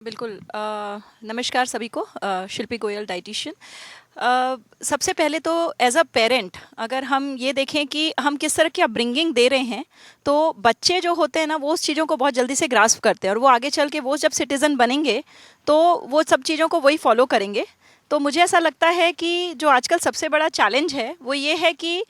बिल्कुल। नमस्कार सभी को। शिल्पी गोयल, डाइटिशियन। सबसे पहले तो एज अ पेरेंट अगर हम ये देखें कि हम किस तरह की अपब्रिंगिंग दे रहे हैं, तो बच्चे जो होते हैं ना वो उस चीज़ों को बहुत जल्दी से ग्रास्प करते हैं और वो आगे चल के वो जब सिटीज़न बनेंगे तो वो सब चीज़ों को वही फॉलो करेंगे। तो मुझे ऐसा लगता है कि जो आजकल सबसे बड़ा चैलेंज है वो ये है कि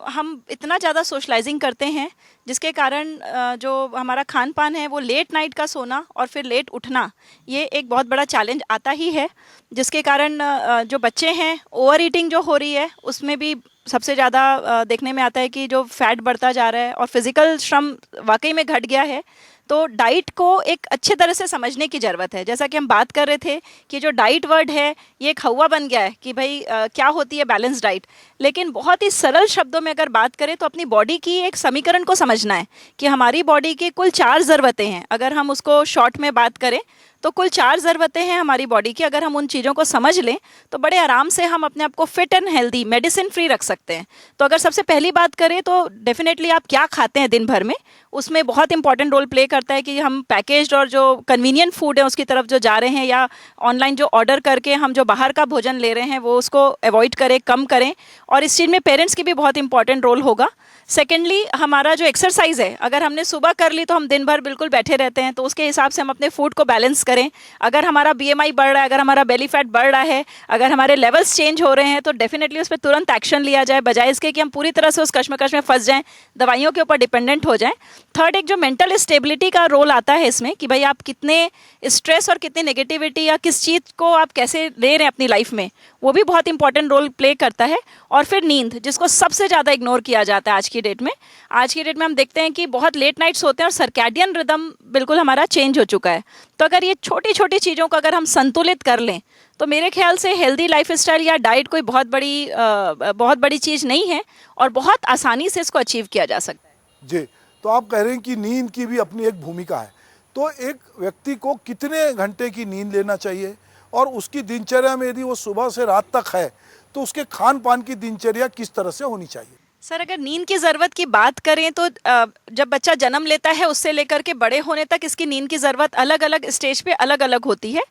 हम इतना ज़्यादा सोशलाइजिंग करते हैं जिसके कारण जो हमारा खान पान है वो लेट नाइट का सोना और फिर लेट उठना, ये एक बहुत बड़ा चैलेंज आता ही है। जिसके कारण जो बच्चे हैं ओवर ईटिंग जो हो रही है उसमें भी सबसे ज़्यादा देखने में आता है कि जो फैट बढ़ता जा रहा है और फिजिकल श्रम वाकई में घट गया है। तो डाइट को एक अच्छे तरह से समझने की ज़रूरत है। जैसा कि हम बात कर रहे थे कि जो डाइट वर्ड है ये एक हवा बन गया है कि भाई क्या होती है बैलेंस डाइट। लेकिन बहुत ही सरल शब्दों में अगर बात करें तो अपनी बॉडी की एक समीकरण को समझना है कि हमारी बॉडी की कुल 4 ज़रूरतें हैं। अगर हम उसको शॉर्ट में बात करें तो कुल 4 ज़रूरतें हैं हमारी बॉडी की। अगर हम उन चीज़ों को समझ लें तो बड़े आराम से हम अपने आप को fit and healthy, medicine free रख सकते हैं। तो अगर सबसे पहली बात करें तो डेफिनेटली आप क्या खाते हैं दिन भर में, उसमें बहुत इंपॉर्टेंट रोल प्ले करता है कि हम पैकेज्ड और जो कन्वीनियंट फूड है उसकी तरफ जो जा रहे हैं या ऑनलाइन जो ऑर्डर करके हम जो बाहर का भोजन ले रहे हैं वो उसको अवॉइड करें, कम करें। और इस चीज़ में पेरेंट्स की भी बहुत इंपॉर्टेंट रोल होगा। सेकेंडली हमारा जो एक्सरसाइज है, अगर हमने सुबह कर ली तो हम दिन भर बिल्कुल बैठे रहते हैं, तो उसके हिसाब से हम अपने फूड को बैलेंस करें। अगर हमारा बीएमआई बढ़ रहा है, अगर हमारा बेली फैट बढ़ रहा है, अगर हमारे लेवल्स चेंज हो रहे हैं तो डेफिनेटली उस पर तुरंत एक्शन लिया जाए, बजाय इसके कि हम पूरी तरह से उस कश्मकश में फंस जाएं, दवाइयों के ऊपर डिपेंडेंट हो जाएं। थर्ड, एक जो मेंटल स्टेबिलिटी का रोल आता है इसमें कि भाई आप कितने स्ट्रेस और कितनी नेगेटिविटी या किस चीज़ को आप कैसे ले रहे हैं अपनी लाइफ में, वो भी बहुत इंपॉर्टेंट रोल प्ले करता है। और फिर नींद, जिसको सबसे ज़्यादा इग्नोर किया जाता है आज की डेट में। आज की डेट में हम देखते हैं कि बहुत लेट नाइट्स होते हैं और सर्कैडियन रिदम बिल्कुल हमारा चेंज हो चुका है। तो अगर ये छोटी छोटी चीज़ों को अगर हम संतुलित कर लें तो मेरे ख्याल से हेल्दी लाइफस्टाइल या डाइट कोई बहुत बड़ी चीज़ नहीं है और बहुत आसानी से इसको अचीव किया जा सकता है। जी, तो आप कह रहे हैं कि नींद की भी अपनी एक भूमिका है। तो एक व्यक्ति को कितने घंटे की नींद लेना चाहिए और उसकी दिनचर्या में यदि वो सुबह से रात तक है तो उसके खान पान की दिनचर्या किस तरह से होनी चाहिए? सर, अगर नींद की ज़रूरत की बात करें तो जब बच्चा जन्म लेता है उससे लेकर के बड़े होने तक इसकी नींद की ज़रूरत अलग अलग स्टेज पे अलग अलग होती है।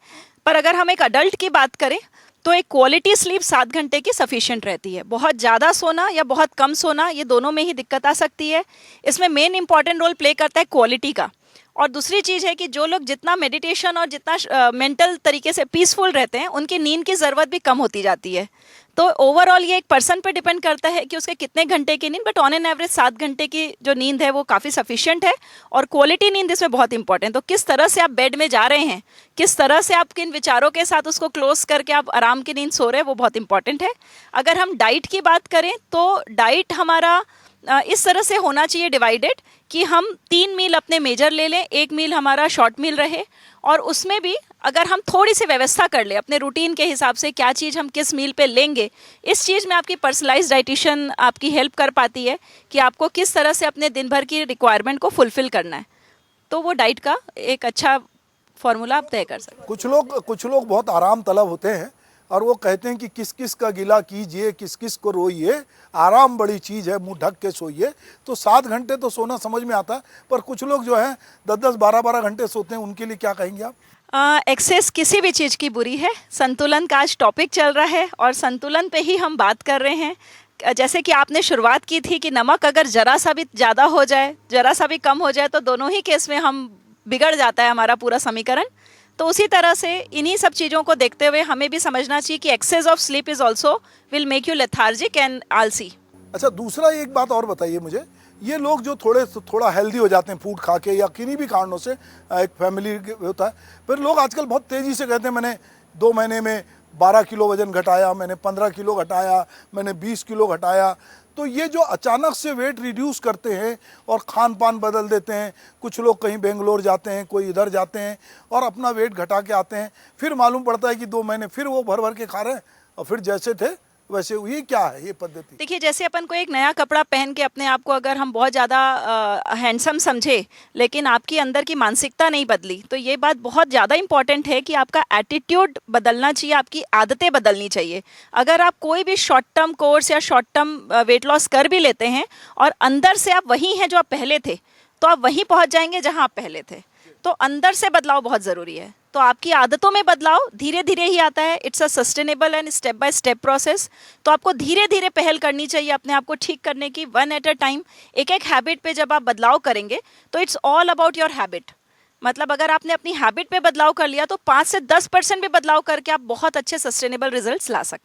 पर अगर हम एक अडल्ट की बात करें तो एक क्वालिटी स्लीप 7 घंटे की सफिशिएंट रहती है। बहुत ज़्यादा सोना या बहुत कम सोना, ये दोनों में ही दिक्कत आ सकती है। इसमें मेन इंपॉर्टेंट रोल प्ले करता है क्वालिटी का। और दूसरी चीज़ है कि जो लोग जितना मेडिटेशन और जितना मेंटल तरीके से पीसफुल रहते हैं उनकी नींद की ज़रूरत भी कम होती जाती है। तो ओवरऑल ये एक पर्सन पे डिपेंड करता है कि उसके कितने घंटे की नींद, बट ऑन एन एवरेज 7 घंटे की जो नींद है वो काफ़ी सफिशिएंट है। और क्वालिटी नींद इसमें बहुत इंपॉर्टेंट। तो किस तरह से आप बेड में जा रहे हैं, किस तरह से आप किन विचारों के साथ उसको क्लोज करके आप आराम की नींद सो रहे हैं, वो बहुत इंपॉर्टेंट है। अगर हम डाइट की बात करें तो डाइट हमारा इस तरह से होना चाहिए डिवाइडेड कि हम 3 मील अपने मेजर ले लें, 1 मील हमारा शॉर्ट मील रहे। और उसमें भी अगर हम थोड़ी सी व्यवस्था कर ले अपने रूटीन के हिसाब से क्या चीज़ हम किस मील पे लेंगे, इस चीज़ में आपकी पर्सनलाइज्ड डाइटिशियन आपकी हेल्प कर पाती है कि आपको किस तरह से अपने दिन भर की रिक्वायरमेंट को फुलफिल करना है। तो वो डाइट का एक अच्छा फॉर्मूला आप तय कर सकते हैं। कुछ लोग बहुत आराम तलब होते हैं और वो कहते हैं कि किस किस का गिला कीजिए, किस किस को रोइए, आराम बड़ी चीज़ है, मुंह ढक के सोइए। तो 7 घंटे तो सोना समझ में आता है, पर कुछ लोग जो है 10-10, 12-12 घंटे सोते हैं, उनके लिए क्या कहेंगे आप? एक्सेस किसी भी चीज़ की बुरी है। संतुलन का आज टॉपिक चल रहा है और संतुलन पे ही हम बात कर रहे हैं। जैसे कि आपने शुरुआत की थी कि नमक अगर ज़रा सा भी ज़्यादा हो जाए, ज़रा सा भी कम हो जाए तो दोनों ही केस में हम बिगड़ जाता है हमारा पूरा समीकरण। तो उसी तरह से इन्हीं सब चीज़ों को देखते हुए हमें भी समझना चाहिए कि excess of sleep is also will make you lethargic and आलसी। अच्छा, दूसरा एक बात और बताइए मुझे, ये लोग जो थोड़ा हेल्दी हो जाते हैं फूड खा के या किन्हीं भी कारणों से, एक फैमिली होता है, फिर लोग आजकल बहुत तेज़ी से कहते हैं मैंने 2 महीने में 12 किलो वजन घटाया, मैंने 15 किलो घटाया, मैंने 20 किलो घटाया। तो ये जो अचानक से वेट रिड्यूस करते हैं और खान पान बदल देते हैं, कुछ लोग कहीं बेंगलोर जाते हैं, कोई इधर जाते हैं और अपना वेट घटा के आते हैं, फिर मालूम पड़ता है कि 2 महीने फिर वो भर भर के खा रहे हैं और फिर जैसे थे वैसे। ये क्या है ये पद्धति? देखिए, जैसे अपन को एक नया कपड़ा पहन के अपने आप को अगर हम बहुत ज़्यादा हैंडसम समझे लेकिन आपकी अंदर की मानसिकता नहीं बदली, तो ये बात बहुत ज़्यादा इंपॉर्टेंट है कि आपका एटीट्यूड बदलना चाहिए, आपकी आदतें बदलनी चाहिए। अगर आप कोई भी शॉर्ट टर्म कोर्स या शॉर्ट टर्म वेट लॉस कर भी लेते हैं और अंदर से आप वही हैं जो आप पहले थे, तो आप वहीं पहुँच जाएंगे जहाँ आप पहले थे। तो अंदर से बदलाव बहुत ज़रूरी है। तो आपकी आदतों में बदलाव धीरे धीरे ही आता है। It's a sustainable and step by step process. तो आपको धीरे धीरे पहल करनी चाहिए अपने आप को ठीक करने की, वन एट अ टाइम। एक एक हैबिट पे जब आप बदलाव करेंगे तो it's all about your habit. मतलब अगर आपने अपनी हैबिट पे बदलाव कर लिया तो 5 से 10% भी बदलाव करके आप बहुत अच्छे सस्टेनेबल रिजल्ट्स ला सकते हैं।